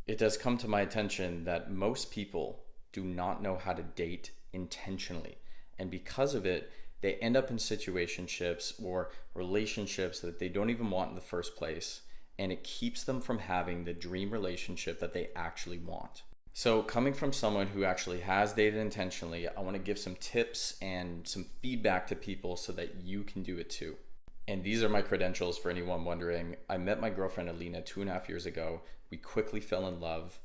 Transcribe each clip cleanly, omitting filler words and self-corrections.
it does come to my attention that most people do not know how to date intentionally. And because of it, they end up in situationships or relationships that they don't even want in the first place. And it keeps them from having the dream relationship that they actually want. So coming from someone who actually has dated intentionally, I want to give some tips and some feedback to people so that you can do it too. And these are my credentials for anyone wondering. I met my girlfriend Alina 2.5 years ago. We quickly fell in love.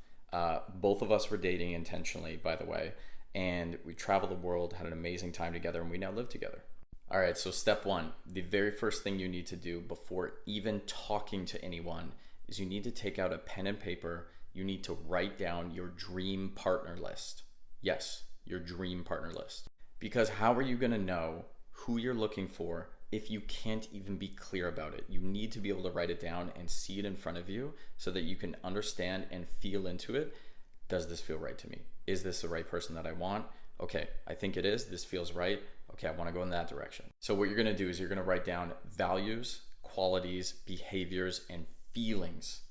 Both of us were dating intentionally, by the way. And we traveled the world, had an amazing time together, and we now live together. All right, so step one, the very first thing you need to do before even talking to anyone is you need to take out a pen and paper. You need to write down your dream partner list. Yes, your dream partner list. Because how are you gonna know who you're looking for if you can't even be clear about it? You need to be able to write it down and see it in front of you so that you can understand and feel into it. Does this feel right to me? Is this the right person that I want? Okay, I think it is. This feels right. Okay, I want to go in that direction. So what you're going to do is you're going to write down values, qualities, behaviors, and feelings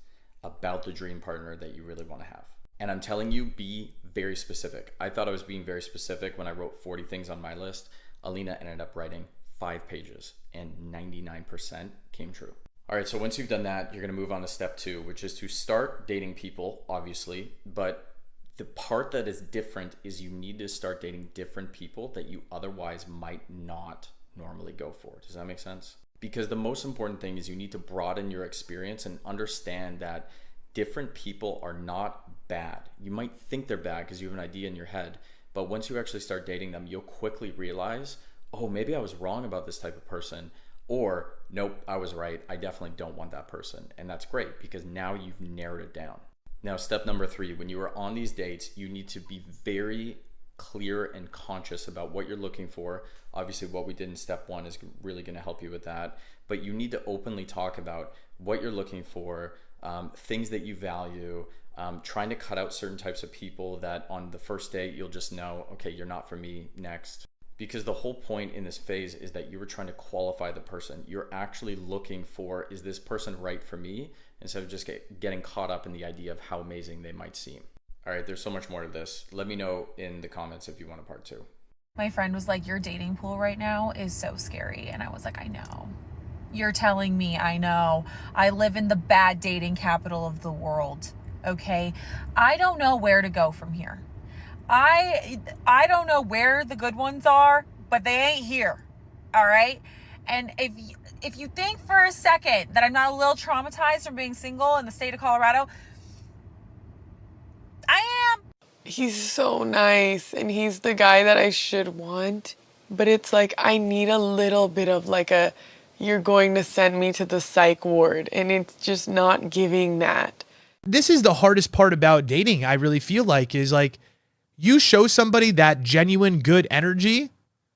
about the dream partner that you really want to have. And I'm telling you, be very specific. I thought I was being very specific when I wrote 40 things on my list. Alina ended up writing 5 pages and 99% came true. All right, so once you've done that, you're going to move on to step 2, which is to start dating people, obviously, but the part that is different is you need to start dating different people that you otherwise might not normally go for. Does that make sense? Because the most important thing is you need to broaden your experience and understand that different people are not bad. You might think they're bad because you have an idea in your head, but once you actually start dating them, you'll quickly realize, oh, maybe I was wrong about this type of person, or nope, I was right. I definitely don't want that person. And that's great because now you've narrowed it down. Now, step number 3, when you are on these dates, you need to be very clear and conscious about what you're looking for. Obviously, what we did in step 1 is really going to help you with that. But you need to openly talk about what you're looking for, things that you value, trying to cut out certain types of people that on the first date, you'll just know, okay, you're not for me, next. Because the whole point in this phase is that you were trying to qualify the person. You're actually looking for, is this person right for me? Instead of just getting caught up in the idea of how amazing they might seem. All right, there's so much more to this. Let me know in the comments if you want a part 2. My friend was like, your dating pool right now is so scary. And I was like, I know. You're telling me I know. I live in the bad dating capital of the world, okay? I don't know where to go from here. I don't know where the good ones are, but they ain't here, all right? And if you think for a second that I'm not a little traumatized from being single in the state of Colorado, I am. He's so nice, and he's the guy that I should want. But it's like I need a little bit of like a, you're going to send me to the psych ward, and it's just not giving that. This is the hardest part about dating, I really feel like, is like you show somebody that genuine good energy.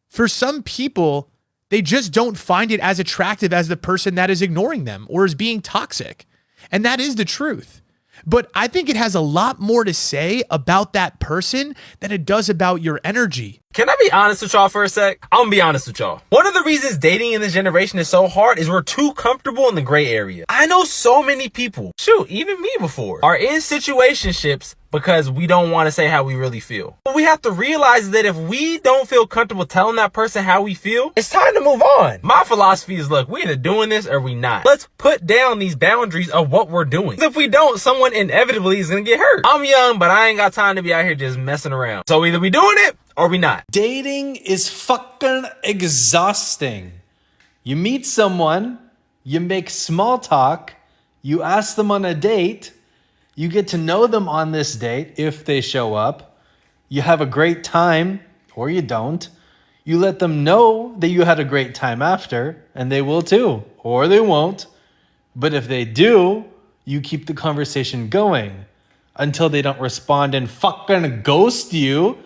For some people, they just don't find it as attractive as the person that is ignoring them or is being toxic. And that is the truth. But I think it has a lot more to say about that person than it does about your energy. Can I be honest with y'all for a sec? I'm gonna be honest with y'all. One of the reasons dating in this generation is so hard is we're too comfortable in the gray area. I know so many people, shoot, even me before, are in situationships because we don't want to say how we really feel. But we have to realize that if we don't feel comfortable telling that person how we feel, it's time to move on. My philosophy is, look, we either doing this or we not. Let's put down these boundaries of what we're doing. 'Cause if we don't, someone inevitably is gonna get hurt. I'm young, but I ain't got time to be out here just messing around. So either we doing it or we not. Dating is fucking exhausting. You meet someone, you make small talk, you ask them on a date, you get to know them on this date if they show up, you have a great time, or you don't. You let them know that you had a great time after, and they will too, or they won't. But if they do, you keep the conversation going until they don't respond and fucking ghost you.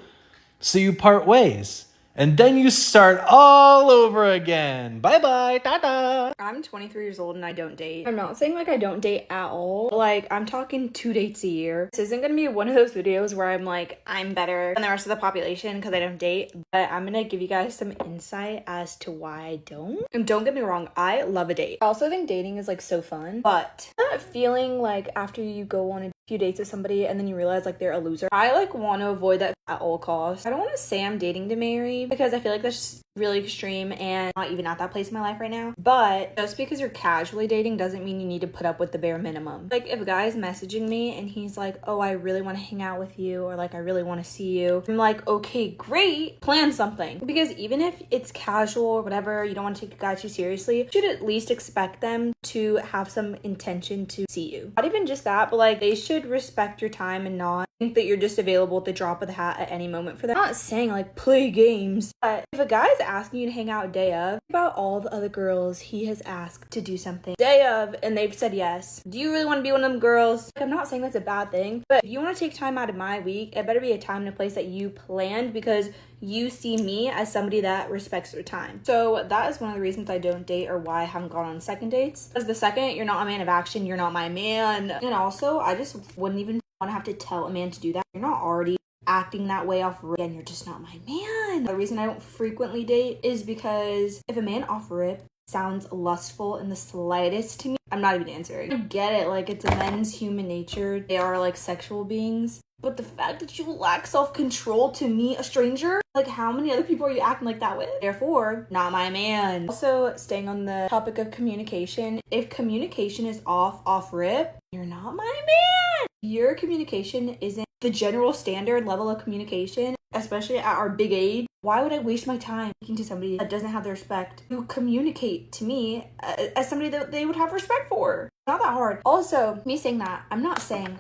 So you part ways. and then you start all over again. Bye bye, ta-da. I'm 23 years old and I don't date. I'm not saying like I don't date at all. Like, I'm talking 2 dates a year. This isn't gonna be one of those videos where I'm like, I'm better than the rest of the population because I don't date, but I'm gonna give you guys some insight as to why I don't. And don't get me wrong, I love a date. I also think dating is like so fun, but that feeling like after you go on a few dates with somebody and then you realize like they're a loser, I like want to avoid that at all costs. I don't want to say I'm dating to marry because I feel like that's really extreme and not even at that place in my life right now. But just because you're casually dating doesn't mean you need to put up with the bare minimum. Like, if a guy's messaging me and he's like, oh, I really want to hang out with you, or like, I really want to see you, I'm like, okay, great, plan something. Because even if it's casual or whatever, you don't want to take a guy too seriously, you should at least expect them to have some intention to see you. Not even just that, but like, they should respect your time and not think that you're just available at the drop of the hat at any moment for them. I'm not saying like play games, but if a guy's asking you to hang out day of, think about all the other girls he has asked to do something day of and they've said yes. Do you really want to be one of them girls? I'm not saying that's a bad thing, but if you want to take time out of my week, it better be a time and a place that you planned because you see me as somebody that respects their time. So that is one of the reasons I don't date, or why I haven't gone on second dates. Because the second you're not a man of action, you're not my man. And also, I just wouldn't even want to have to tell a man to do that. You're not already acting that way off rip and you're just not my man. The reason I don't frequently date is because if a man off rip sounds lustful in the slightest to me, I'm not even answering. I get it, like, it's a men's human nature. They are like sexual beings. But the fact that you lack self-control to meet a stranger, like, how many other people are you acting like that with? Therefore, not my man. Also, staying on the topic of communication, if communication is off rip, you're not my man. Your communication isn't the general standard level of communication, especially at our big age. Why would I waste my time speaking to somebody that doesn't have the respect to communicate to me as somebody that they would have respect for? It's not that hard. Also, me saying that, I'm not saying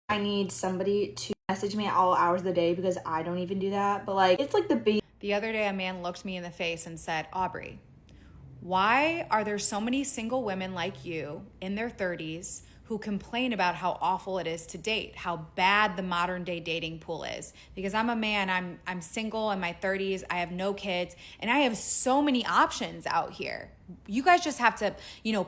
I need somebody to message me at all hours of the day because I don't even do that. But like, it's like The other day, a man looked me in the face and said, Aubrey, why are there so many single women like you in their 30s who complain about how awful it is to date, how bad the modern day dating pool is? Because I'm a man, I'm single in my 30s, I have no kids, and I have so many options out here. You guys just have to,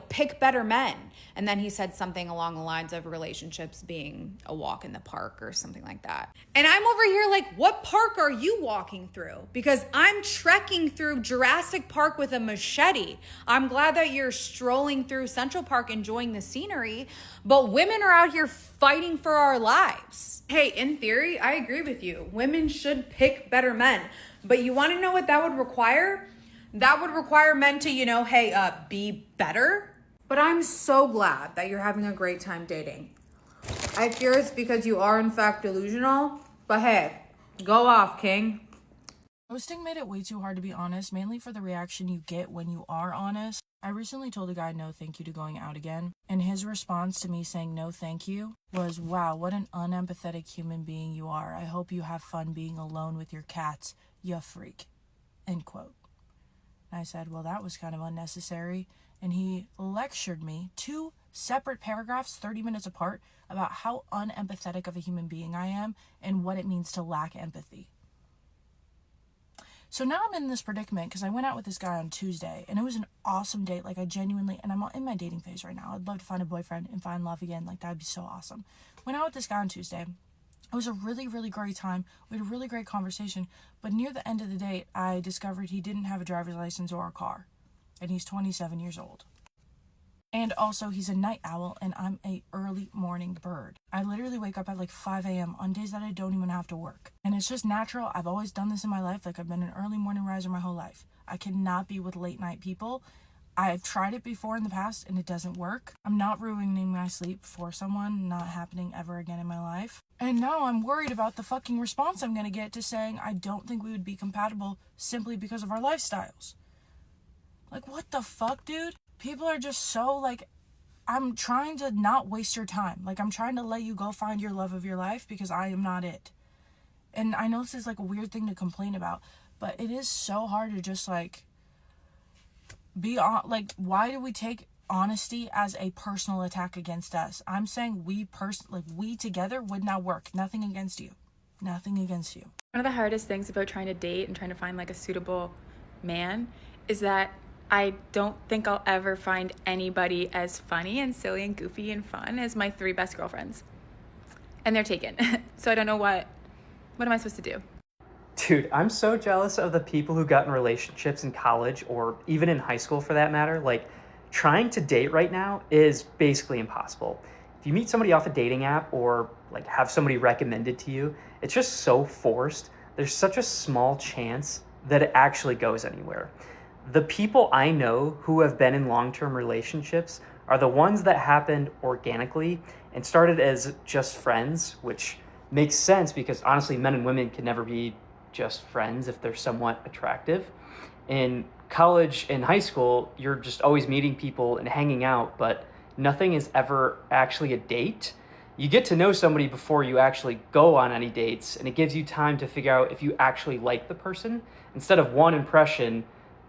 pick better men. And then he said something along the lines of relationships being a walk in the park or something like that. And I'm over here like, what park are you walking through? Because I'm trekking through Jurassic Park with a machete. I'm glad that you're strolling through Central Park enjoying the scenery, but women are out here fighting for our lives. Hey, in theory, I agree with you. Women should pick better men. But you want to know what that would require? That would require men to, be better. But I'm so glad that you're having a great time dating. I fear it's because you are in fact delusional, but hey, go off, king. Ghosting made it way too hard to be honest, mainly for the reaction you get when you are honest. I recently told a guy no thank you to going out again, and his response to me saying no thank you was, wow, what an unempathetic human being you are. I hope you have fun being alone with your cats, you freak. End quote. And I said, well, that was kind of unnecessary. And he lectured me 2 separate paragraphs, 30 minutes apart, about how unempathetic of a human being I am and what it means to lack empathy. So now I'm in this predicament because I went out with this guy on Tuesday and it was an awesome date. Like, I genuinely, and I'm in my dating phase right now. I'd love to find a boyfriend and find love again. Like, that'd be so awesome. Went out with this guy on Tuesday. It was a really, really great time. We had a really great conversation. But near the end of the date, I discovered he didn't have a driver's license or a car. And he's 27 years old. And also, he's a night owl, and I'm a early morning bird. I literally wake up at like 5 a.m. on days that I don't even have to work. And it's just natural. I've always done this in my life. Like, I've been an early morning riser my whole life. I cannot be with late night people. I've tried it before in the past, and it doesn't work. I'm not ruining my sleep for someone, not happening ever again in my life. And now I'm worried about the fucking response I'm going to get to saying I don't think we would be compatible simply because of our lifestyles. Like, what the fuck, dude? People are just so, like, I'm trying to not waste your time. Like, I'm trying to let you go find your love of your life because I am not it. And I know this is, like, a weird thing to complain about, but it is so hard to just, like, be on, like, why do we take honesty as a personal attack against us? I'm saying we together would not work. Nothing against you. Nothing against you. One of the hardest things about trying to date and trying to find like a suitable man is that I don't think I'll ever find anybody as funny and silly and goofy and fun as my 3 best girlfriends. And they're taken. So I don't know what am I supposed to do? Dude, I'm so jealous of the people who got in relationships in college or even in high school for that matter. Like, trying to date right now is basically impossible. If you meet somebody off a dating app or like have somebody recommended to you, it's just so forced. There's such a small chance that it actually goes anywhere. The people I know who have been in long-term relationships are the ones that happened organically and started as just friends, which makes sense because honestly, men and women can never be just friends if they're somewhat attractive. In college and high school, you're just always meeting people and hanging out, but nothing is ever actually a date. You get to know somebody before you actually go on any dates, and it gives you time to figure out if you actually like the person instead of one impression,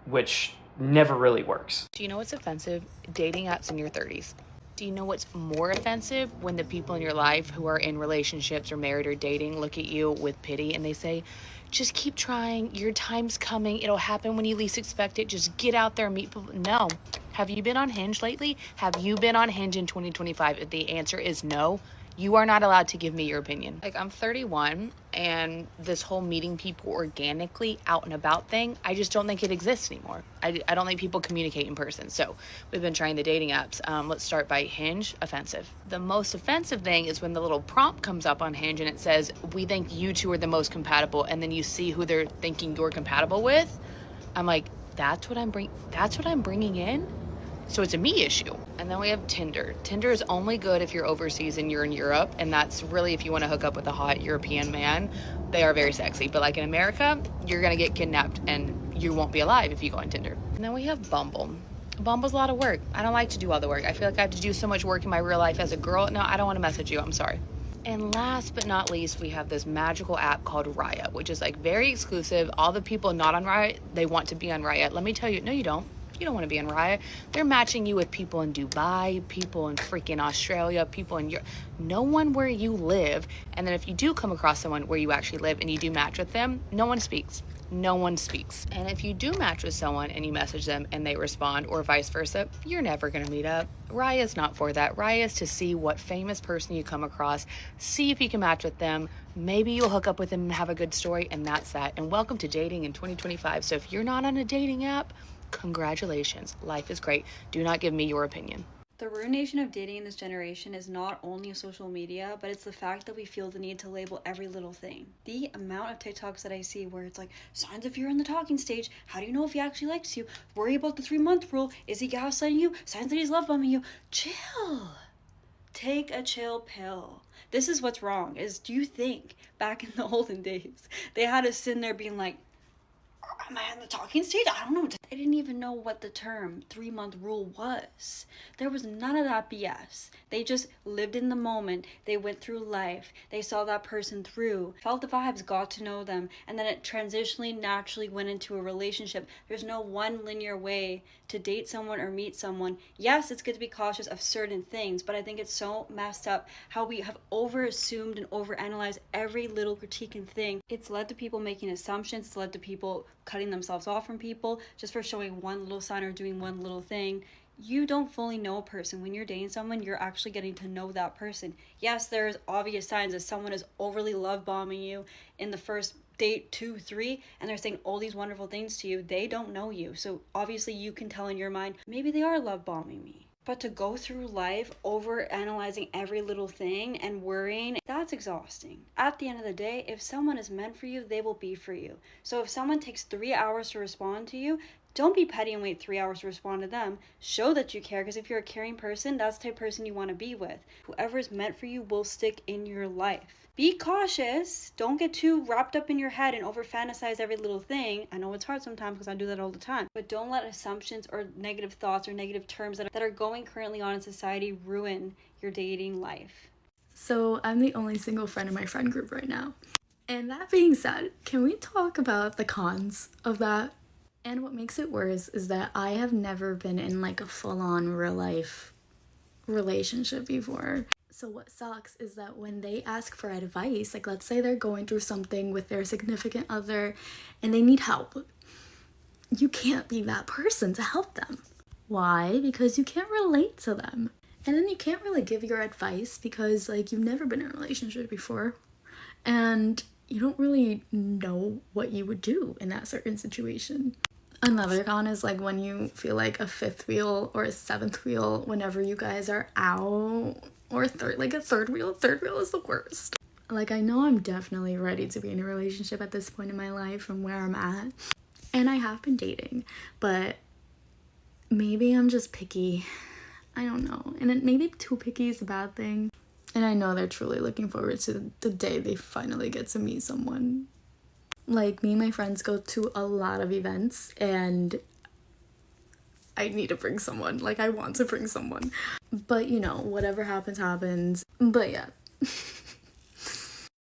which never really works. Do you know what's offensive? Dating apps in your 30s. Do you know what's more offensive? When the people in your life who are in relationships or married or dating look at you with pity and they say, just keep trying, your time's coming, it'll happen when you least expect it, just get out there and meet people. No. Have you been on Hinge lately? Have you been on Hinge in 2025? If the answer is no, you are not allowed to give me your opinion. Like, I'm 31, and this whole meeting people organically out and about thing, I just don't think it exists anymore. I don't think people communicate in person. So we've been trying the dating apps. Let's start by Hinge. Offensive. The most offensive thing is when the little prompt comes up on Hinge and it says, we think you two are the most compatible, and then you see who they're thinking you're compatible with. I'm like, that's what I'm bringing in? So it's a me issue. And then we have Tinder. Tinder is only good if you're overseas and you're in Europe, and that's really if you want to hook up with a hot European man. They are very sexy. But like in America, you're going to get kidnapped and you won't be alive if you go on Tinder. And then we have Bumble. Bumble's a lot of work. I don't like to do all the work. I feel like I have to do so much work in my real life as a girl. No, I don't want to message you. I'm sorry. And last but not least, we have this magical app called Raya, which is like very exclusive. All the people not on Raya, they want to be on Raya. Let me tell you, no, you don't. You don't want to be in Raya. They're matching you with people in Dubai, people in freaking Australia, people in Europe. No one where you live. And then if you do come across someone where you actually live and you do match with them, no one speaks. No one speaks. And if you do match with someone and you message them and they respond, or vice versa, you're never going to meet up. Raya is not for that. Raya is to see what famous person you come across, see if you can match with them. Maybe you'll hook up with them and have a good story, and that's that. And welcome to dating in 2025. So if you're not on a dating app, congratulations. Life is great. Do not give me your opinion. The ruination of dating in this generation is not only social media, but it's the fact that we feel the need to label every little thing. The amount of TikToks that I see where it's like, signs if you're in the talking stage, how do you know if he actually likes you? Worry about the 3-month rule. Is he gaslighting you? Signs that he's love bombing you. Chill. Take a chill pill. This is what's wrong, is do you think back in the olden days, they had us sitting there being like, am I on the talking stage? I don't know. They didn't even know what the term 3-month rule was. There was none of that BS. They just lived in the moment. They went through life. They saw that person through, felt the vibes, got to know them, and then it transitionally naturally went into a relationship. There's no one linear way to date someone or meet someone. Yes, it's good to be cautious of certain things, but I think it's so messed up how we have over-assumed and over-analyzed every little critiquing thing. It's led to people making assumptions. It's led to people cutting themselves off from people just for showing one little sign or doing one little thing. You don't fully know a person. When you're dating someone, you're actually getting to know that person. Yes, there's obvious signs that someone is overly love bombing you in the first date 2, 3, and they're saying all these wonderful things to you. They don't know you, so obviously you can tell in your mind, maybe they are love bombing me. But to go through life over analyzing every little thing and worrying, that's exhausting. At the end of the day, if someone is meant for you, they will be for you. So if someone takes 3 hours to respond to you, don't be petty and wait 3 hours to respond to them. Show that you care, because if you're a caring person, that's the type of person you want to be with. Whoever is meant for you will stick in your life. Be cautious. Don't get too wrapped up in your head and over fantasize every little thing. I know it's hard sometimes because I do that all the time. But don't let assumptions or negative thoughts or negative terms that are going currently on in society ruin your dating life. So I'm the only single friend in my friend group right now. And that being said, can we talk about the cons of that? And what makes it worse is that I have never been in like a full-on real life relationship before. So what sucks is that when they ask for advice, like let's say they're going through something with their significant other and they need help, you can't be that person to help them. Why? Because you can't relate to them. And then you can't really give your advice because like you've never been in a relationship before and you don't really know what you would do in that certain situation. Another con is like when you feel like a fifth wheel or a seventh wheel whenever you guys are out, or a third wheel. Third wheel is the worst. Like I know I'm definitely ready to be in a relationship at this point in my life and where I'm at. And I have been dating, but maybe I'm just picky. I don't know. And maybe too picky is a bad thing. And I know they're truly looking forward to the day they finally get to meet someone. Like me and my friends go to a lot of events and I need to bring someone. Like I want to bring someone. But you know, whatever happens, happens. But yeah.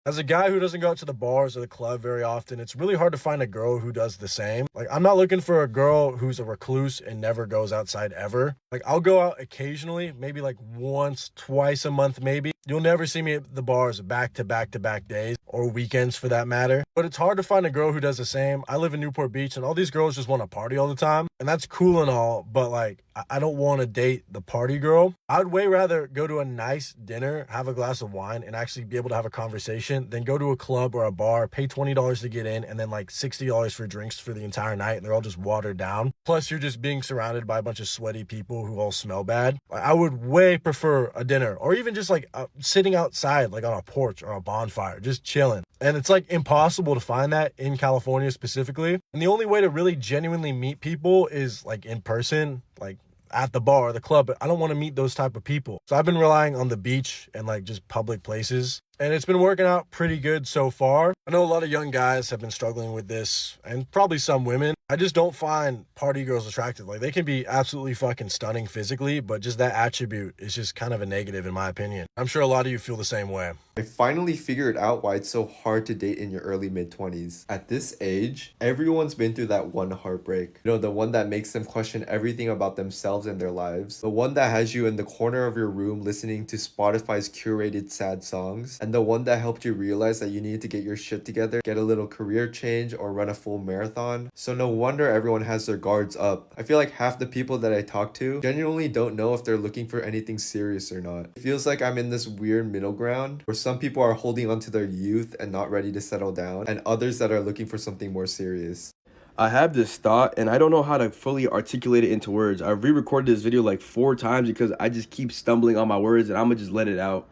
As a guy who doesn't go out to the bars or the club very often, it's really hard to find a girl who does the same. Like, I'm not looking for a girl who's a recluse and never goes outside ever. Like, I'll go out occasionally, maybe like once, twice a month, maybe. You'll never see me at the bars back to back to back days or weekends for that matter. But it's hard to find a girl who does the same. I live in Newport Beach and all these girls just want to party all the time. And that's cool and all, but like, I don't want to date the party girl. I'd way rather go to a nice dinner, have a glass of wine, and actually be able to have a conversation than go to a club or a bar, pay $20 to get in, and then like $60 for drinks for the entire night, and they're all just watered down. Plus, you're just being surrounded by a bunch of sweaty people who all smell bad. I would way prefer a dinner, or even just like sitting outside, like on a porch or a bonfire, just chilling. And it's like impossible to find that in California specifically. And the only way to really genuinely meet people is like in person, like at the bar or the club, but I don't want to meet those type of people. So I've been relying on the beach and like just public places. And it's been working out pretty good so far. I know a lot of young guys have been struggling with this, and probably some women. I just don't find party girls attractive. Like, they can be absolutely fucking stunning physically, but just that attribute is just kind of a negative in my opinion. I'm sure a lot of you feel the same way. I finally figured out why it's so hard to date in your early mid-20s. At this age, everyone's been through that one heartbreak. You know, the one that makes them question everything about themselves and their lives. The one that has you in the corner of your room listening to Spotify's curated sad songs. And the one that helped you realize that you needed to get your shit together, get a little career change, or run a full marathon. So no wonder everyone has their guards up. I feel like half the people that I talk to genuinely don't know if they're looking for anything serious or not. It feels like I'm in this weird middle ground where some people are holding on to their youth and not ready to settle down, and others that are looking for something more serious. I have this thought and I don't know how to fully articulate it into words. I've re-recorded this video like 4 times because I just keep stumbling on my words, and I'm gonna just let it out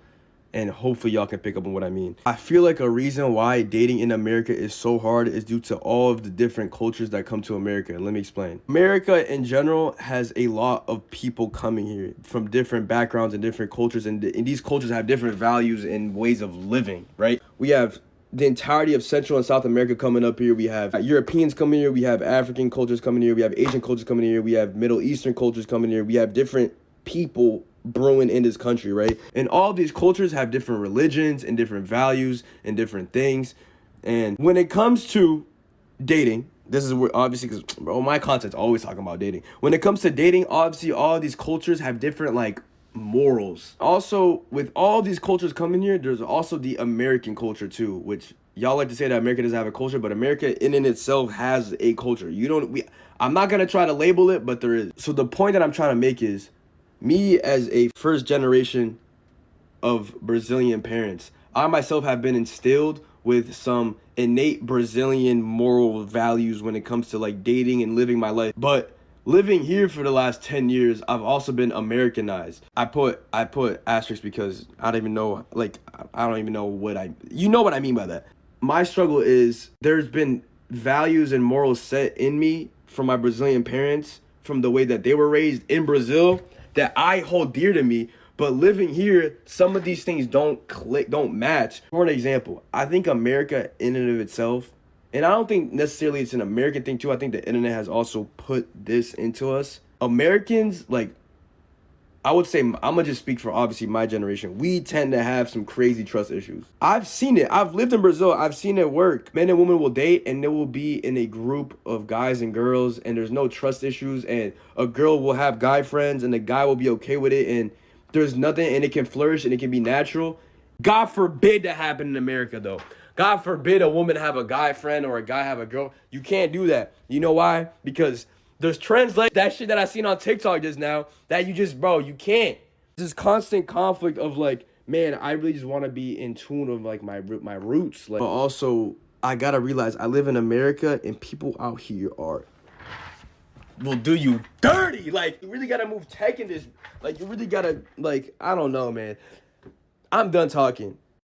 and hopefully y'all can pick up on what I mean. I feel like a reason why dating in America is so hard is due to all of the different cultures that come to America. And let me explain. America in general has a lot of people coming here from different backgrounds and different cultures, and these cultures have different values and ways of living, right? We have the entirety of Central and South America coming up here. We have Europeans coming here. We have African cultures coming here. We have Asian cultures coming here. We have Middle Eastern cultures coming here. We have different people brewing in this country, right? And all these cultures have different religions and different values and different things. And when it comes to dating, this is where obviously, because my content's always talking about dating. When it comes to dating, obviously all these cultures have different like morals. Also, with all these cultures coming here, there's also the American culture too, which y'all like to say that America doesn't have a culture, but America in itself has a culture. I'm not gonna try to label it, but there is. So the point that I'm trying to make is, me as a first generation of Brazilian parents, I myself have been instilled with some innate Brazilian moral values when it comes to like dating and living my life. But living here for the last 10 years, I've also been Americanized. I put asterisks because I don't even know what you know what I mean by that. My struggle is there's been values and morals set in me from my Brazilian parents, from the way that they were raised in Brazil, that I hold dear to me, but living here, some of these things don't click, don't match. For an example, I think America in and of itself, and I don't think necessarily it's an American thing too, I think the internet has also put this into us. Americans, like, I would say, I'm gonna just speak for obviously my generation, we tend to have some crazy trust issues. I've seen it. I've lived in Brazil. I've seen it work. Men and women will date and they will be in a group of guys and girls and there's no trust issues, and a girl will have guy friends and the guy will be okay with it, and there's nothing, and it can flourish and it can be natural. God forbid that happen in America, though. God forbid a woman have a guy friend or a guy have a girl. You can't do that. You know why? Because there's trends like that shit that I seen on TikTok just now that you just, bro, you can't. This constant conflict of like, man, I really just want to be in tune of like my roots. Like, but also, I gotta realize I live in America and people out here will do you dirty. Like, you really gotta move tech in this. Like, you really gotta, like, I don't know, man. I'm done talking.